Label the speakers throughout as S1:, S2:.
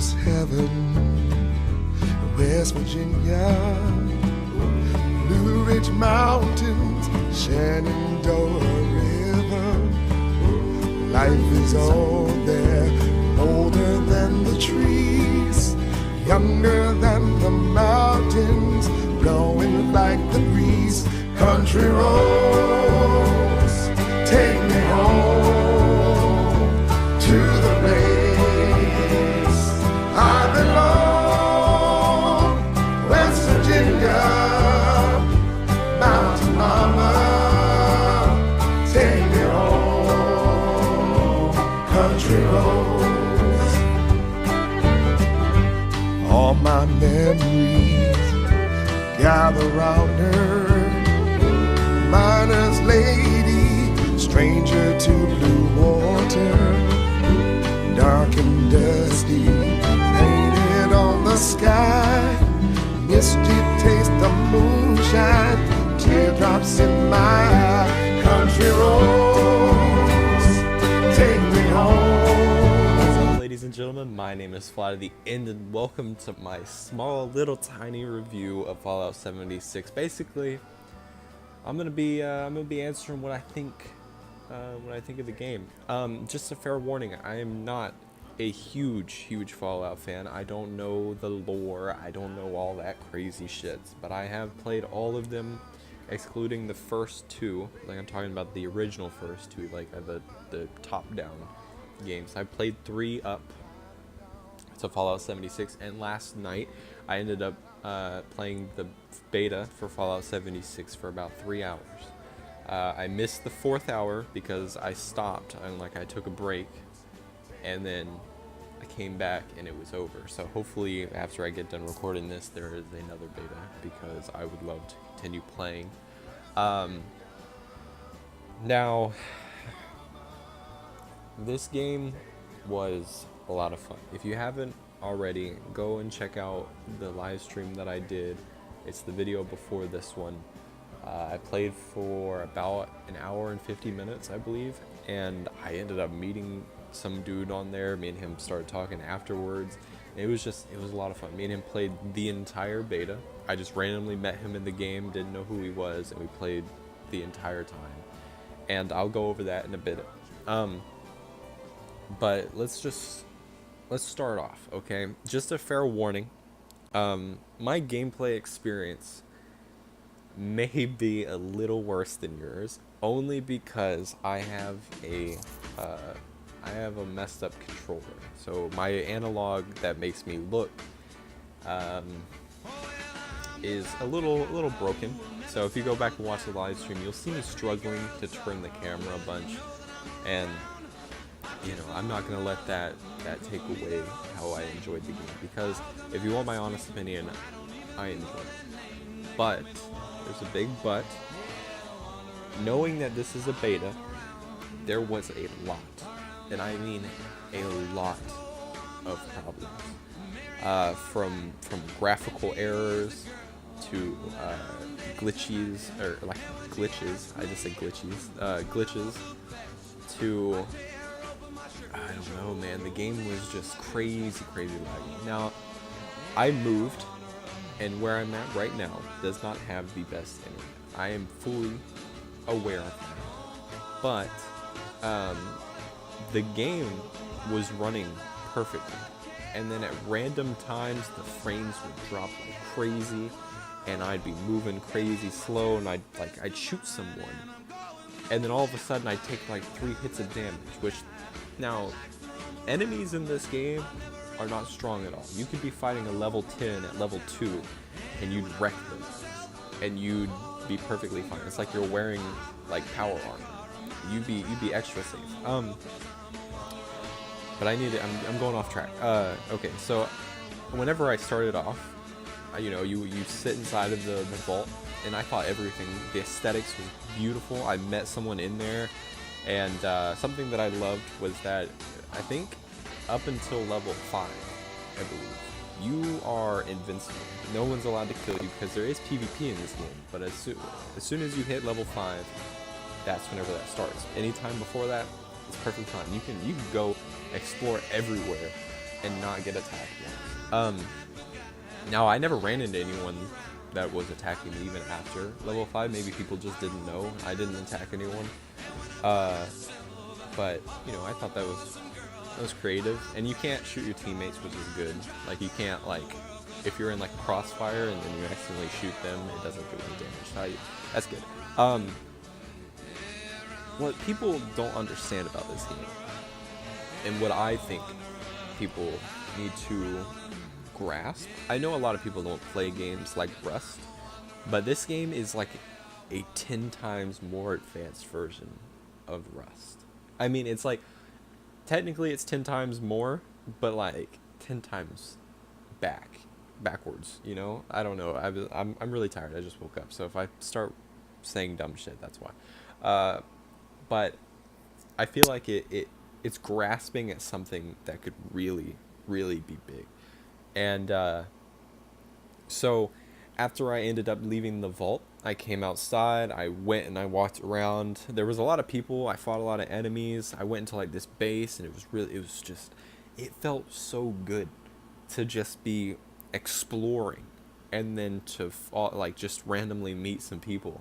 S1: almost heaven. West Virginia, Blue Ridge Mountains, Shenandoah River. Life is all there, older than the trees, younger than the mountains, blowing like the breeze. Country roads, take me home to the place I belong. West Virginia, Mountain Mama, take me home. Country roads, all my memories gather round her. Miner's lady, stranger to blue water, dark and dusty, painted on the sky. Misty taste of moonshine, teardrops in my eye. Country roads, take me home.
S2: What's up, ladies and gentlemen? My name is Fly to the End, and welcome to my small, little, tiny review of Fallout 76. Basically, I'm gonna be answering what I think of the game. Just a fair warning: I am not a huge Fallout fan. I don't know the lore. I don't know all that crazy shit. But I have played all of them, excluding the first two. Like, I'm talking about the original first two, like the top-down games. I played 3 up to Fallout 76, and last night I ended up playing the beta for Fallout 76 for about 3 hours. I missed the 4th hour because I stopped and I took a break, and then I came back and it was over. So hopefully after I get done recording this, there is another beta because I would love to continue playing. Now, this game was a lot of fun. If you haven't already, go and check out the live stream that I did. It's the video before this one. I played for about an hour and 50 minutes, I believe, and I ended up meeting some dude on there. Me and him started talking afterwards. It was a lot of fun. Me and him played the entire beta. I just randomly met him in the game, didn't know who he was, and we played the entire time. And I'll go over that in a bit. But let's start off, okay? Just a fair warning. My gameplay experience may be a little worse than yours, only because I have a messed up controller. So my analog that makes me look is a little broken. So if you go back and watch the live stream, you'll see me struggling to turn the camera a bunch, and you know, I'm not gonna let that take away how I enjoyed the game, because if you want my honest opinion, I enjoyed it. But there's a big but. Knowing that this is a beta, there was a lot, and I mean a lot of problems. From graphical errors to glitches, I just said glitches to, I don't know, man. The game was just crazy laggy. Now, I moved, and where I'm at right now does not have the best internet. I am fully aware of that. But the game was running perfectly, and then at random times the frames would drop like crazy, and I'd be moving crazy slow, and I'd shoot someone, and then all of a sudden I'd take like 3 hits of damage, which, now, enemies in this game are not strong at all. You could be fighting a level 10 at level 2, and you'd wreck them, and you'd be perfectly fine. It's like you're wearing like power armor. You'd be extra safe. But I'm going off track. Okay, so whenever I started off, you sit inside of the vault, and I thought everything, the aesthetics was beautiful. I met someone in there, and something that I loved was that I think up until level 5, I believe, you are invincible. No one's allowed to kill you because there is PvP in this game, but as soon as you hit level 5, that's whenever that starts. Anytime before that, it's perfectly fine. You can go explore everywhere. and not get attacked once. Now I never ran into anyone that was attacking me even after level 5. Maybe people just didn't know I didn't attack anyone. But you know, I thought that was creative, and you can't shoot your teammates, which is good. Like, you can't, like, if you're in like crossfire and then you accidentally shoot them, it doesn't do any damage. That's good. What people don't understand about this game, and what I think people need to grasp, I know a lot of people don't play games like Rust, but this game is like a 10 times more advanced version of Rust. I mean, it's like, technically it's 10 times more, but like 10 times backwards, you know? I don't know. I'm really tired. I just woke up. So if I start saying dumb shit, that's why. But I feel like it's grasping at something that could really, really be big. And so after I ended up leaving the vault, I came outside, I went and I walked around. There was a lot of people. I fought a lot of enemies. I went into like this base, and it felt so good to just be exploring, and then to like just randomly meet some people.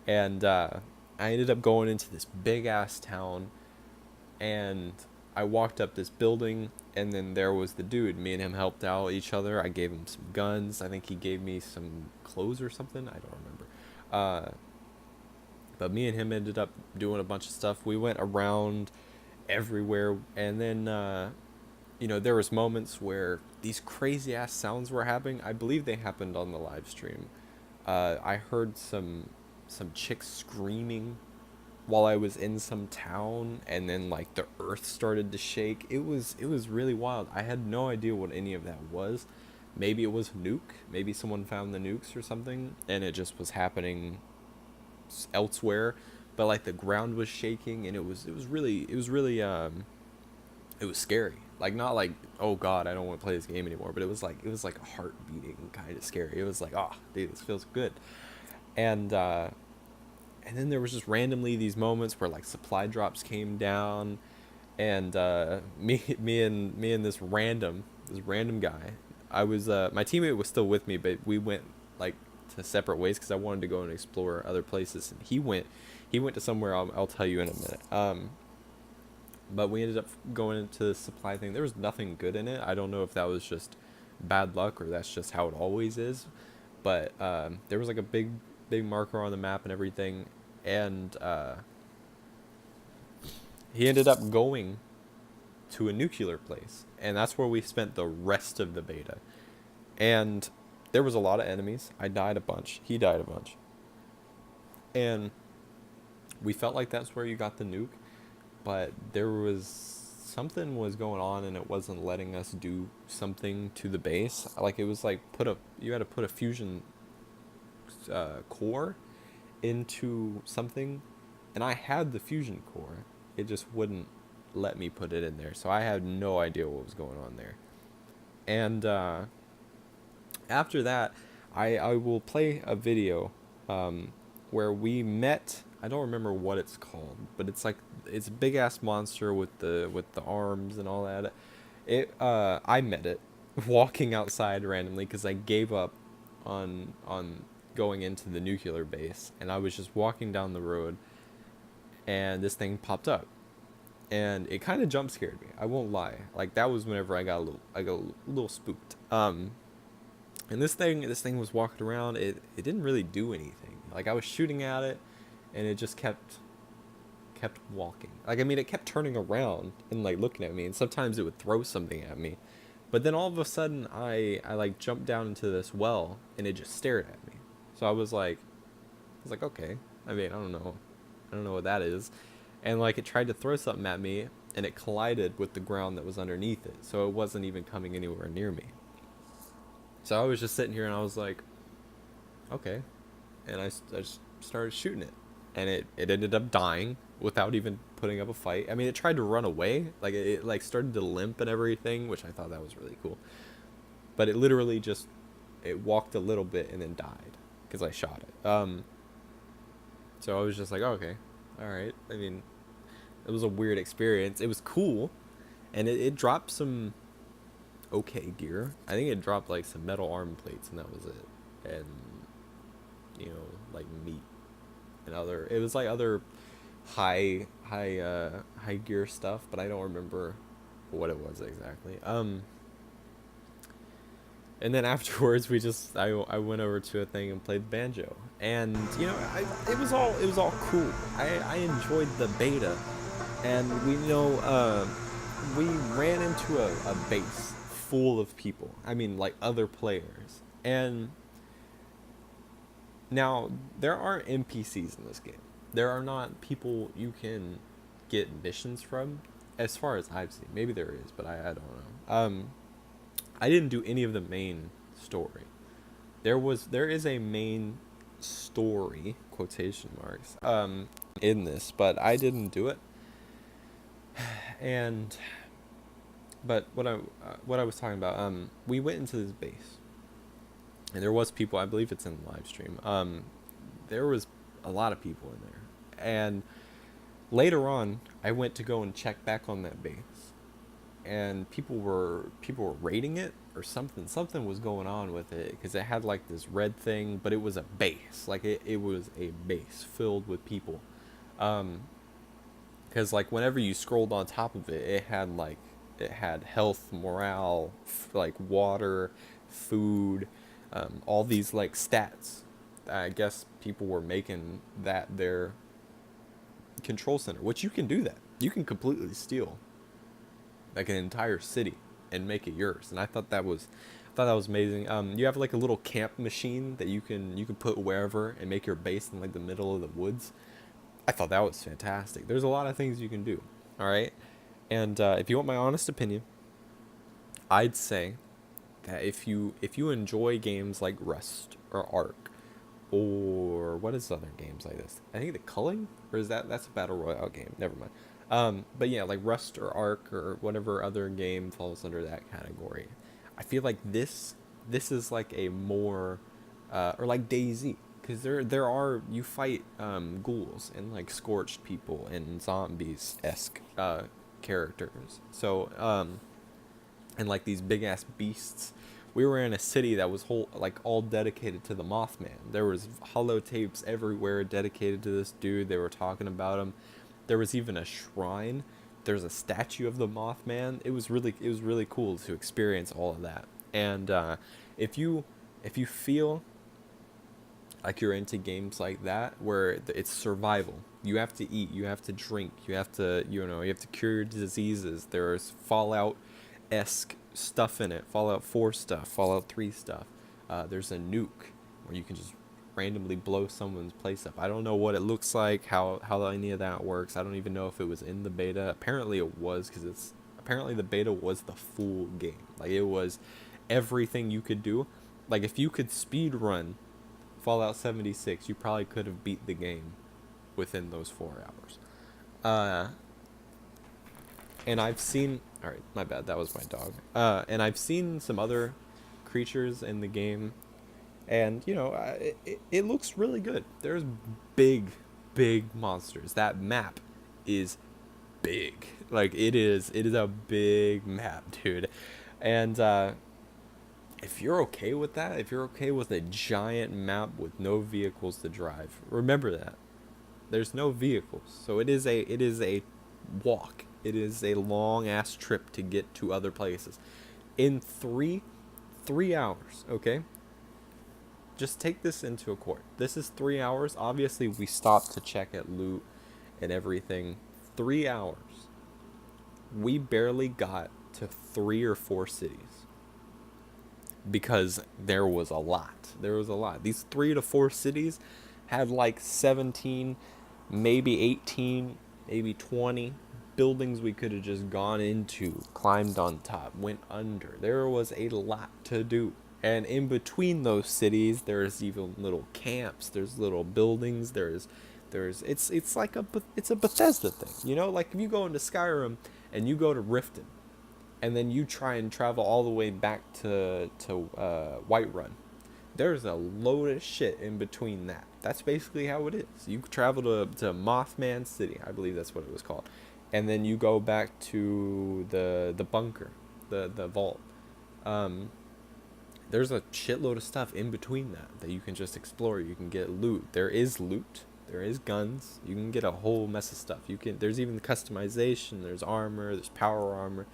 S2: And I ended up going into this big ass town, and I walked up this building, and then there was the dude. Me and him helped out each other. I gave him some guns. I think he gave me some clothes or something. I don't remember. But me and him ended up doing a bunch of stuff. We went around everywhere, and then you know, there was moments where these crazy ass sounds were happening. I believe they happened on the live stream. I heard some chicks screaming while I was in some town, and then like the earth started to shake. It was really wild. I had no idea what any of that was. Maybe it was a nuke. Maybe someone found the nukes or something, and it just was happening elsewhere. But like the ground was shaking, and it was scary. Like, not like, oh god, I don't want to play this game anymore, but it was like a heart beating kind of scary. It was like, oh dude, this feels good. And then there was just randomly these moments where like supply drops came down, and me and this random guy, I was my teammate was still with me, but we went like to separate ways because I wanted to go and explore other places, and he went to somewhere I'll tell you in a minute. But we ended up going into the supply thing. There was nothing good in it. I don't know if that was just bad luck or that's just how it always is, but there was like a big marker on the map and everything, and he ended up going to a nuclear place, and that's where we spent the rest of the beta. And there was a lot of enemies. I died a bunch. He died a bunch. And we felt like that's where you got the nuke, but something was going on, and it wasn't letting us do something to the base. Like, it was like you had to put a fusion core into something, and I had the fusion core. It just wouldn't let me put it in there, so I had no idea what was going on there. And after that, I will play a video where we met. I don't remember what it's called, but it's a big ass monster with the arms and all that. I met it walking outside randomly because I gave up on going into the nuclear base, and I was just walking down the road, and this thing popped up, and it kind of jump scared me. I won't lie. Like, that was whenever I got a little spooked. And this thing was walking around. It didn't really do anything. Like, I was shooting at it, and it just kept walking. Like, I mean, it kept turning around and like looking at me, and sometimes it would throw something at me. But then all of a sudden I like jumped down into this well, and it just stared at me. So I was like, okay. I mean, I don't know what that is. And like, it tried to throw something at me, and it collided with the ground that was underneath it. So it wasn't even coming anywhere near me. So I was just sitting here, and I was like, okay. And I just started shooting it, and it ended up dying without even putting up a fight. I mean, it tried to run away. Like, it like started to limp and everything, which I thought that was really cool. But it literally just, it walked a little bit and then died because I shot it. So I was just like, oh, okay, all right. I mean, it was a weird experience. It was cool, and it dropped some okay gear. I think it dropped like some metal arm plates and that was it. And like meat and other. It was like other high gear stuff, but I don't remember what it was exactly. And then afterwards I went over to a thing and played banjo, and it was all cool. I enjoyed the beta, and we ran into a base full of people. I mean, like other players, and now there are NPCs in this game. There are not people you can get missions from, as far as I've seen. Maybe there is, but I don't know. I didn't do any of the main story. There is a main story, quotation marks, in this, but I didn't do it. And but what I was talking about, we went into this base, and there was people. I believe it's in the live stream. There was a lot of people in there, and later on, I went to go and check back on that base, and people were raiding it or something. Something was going on with it because it had like this red thing, but it was a base. Like it was a base filled with people. Because like whenever you scrolled on top of it, it had health, morale, like water, food, all these like stats. I guess people were making that their control center, which you can do that. You can completely steal like an entire city and make it yours. And I thought that was amazing. You have like a little camp machine that you can put wherever and make your base in like the middle of the woods. I thought that was fantastic. There's a lot of things you can do. All right. And if you want my honest opinion, I'd say that if you enjoy games like Rust or Ark, or what is other games like this? I think the Culling, or that's a battle royale game. Never mind. But yeah, like Rust or Ark or whatever other game falls under that category. I feel like this is like a more, or like DayZ, because you fight ghouls and like scorched people and zombies-esque characters. So and like these big ass beasts. We were in a city that was all dedicated to the Mothman. There was holotapes everywhere dedicated to this dude. They were talking about him. There was even a shrine. There's a statue of the Mothman. It was really cool to experience all of that. And if you feel like you're into games like that where it's survival, you have to eat, you have to drink, you have to cure your diseases. There's Fallout-esque stuff in it, Fallout 4 stuff, Fallout 3 stuff. There's a nuke where you can just randomly blow someone's place up. I don't know what it looks like, how any of that works. I don't even know if it was in the beta. Apparently it was, because apparently the beta was the full game. Like it was everything you could do. Like if you could speed run Fallout 76, you probably could have beat the game within those 4 hours. And I've seen... Alright, my bad, that was my dog. And I've seen some other creatures in the game, and, it looks really good. There's big monsters. That map is big. Like, it is a big map, dude. And, if you're okay with that, if you're okay with a giant map with no vehicles to drive, remember that. There's no vehicles, so it is a walk. It is a long ass trip to get to other places in 3 hours. Okay, just take this into account. This is 3 hours. Obviously, we stopped to check at loot and everything. 3 hours. We barely got to 3 or 4 cities because there was a lot. These 3 to 4 cities had like 17, maybe 18, maybe 20 buildings we could have just gone into, climbed on top, went under. There was a lot to do. And in between those cities, there's even little camps, there's little buildings, it's like a Bethesda thing, like if you go into Skyrim and you go to Riften and then you try and travel all the way back to Whiterun, there's a load of shit in between that. That's basically how it is. You travel to Mothman City, I believe that's what it was called. And then you go back to the bunker, the vault. there's a shitload of stuff in between that you can just explore. You can get loot. There is loot. There is guns. You can get a whole mess of stuff. There's even customization. There's armor. There's power armor.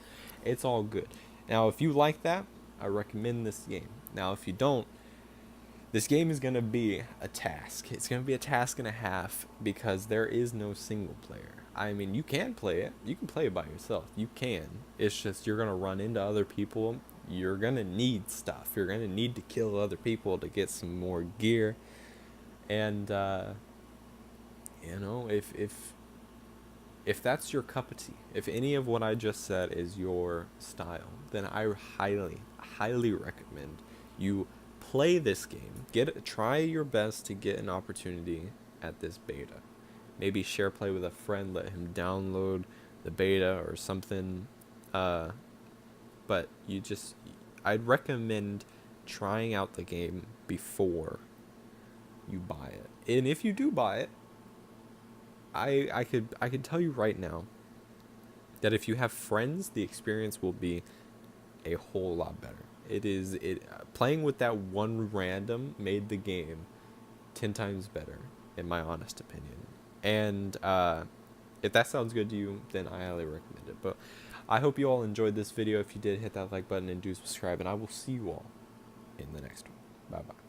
S2: It's all good. Now, if you like that, I recommend this game. Now, if you don't, this game is going to be a task. It's going to be a task and a half because there is no single player. I mean, you can play it. You can play it by yourself. You can. It's just you're going to run into other people. You're going to need stuff. You're going to need to kill other people to get some more gear. And, you know, if that's your cup of tea, if any of what I just said is your style, then I highly recommend you play this game. Try your best to get an opportunity at this beta. Maybe share play with a friend, let him download the beta or something. But I'd recommend trying out the game before you buy it. And if you do buy it, I could tell you right now that if you have friends, the experience will be a whole lot better. Playing with that one random made the game 10 times better, in my honest opinion. And if that sounds good to you, then I highly recommend it. But I hope you all enjoyed this video. If you did, hit that like button and do subscribe, and I will see you all in the next one. Bye bye.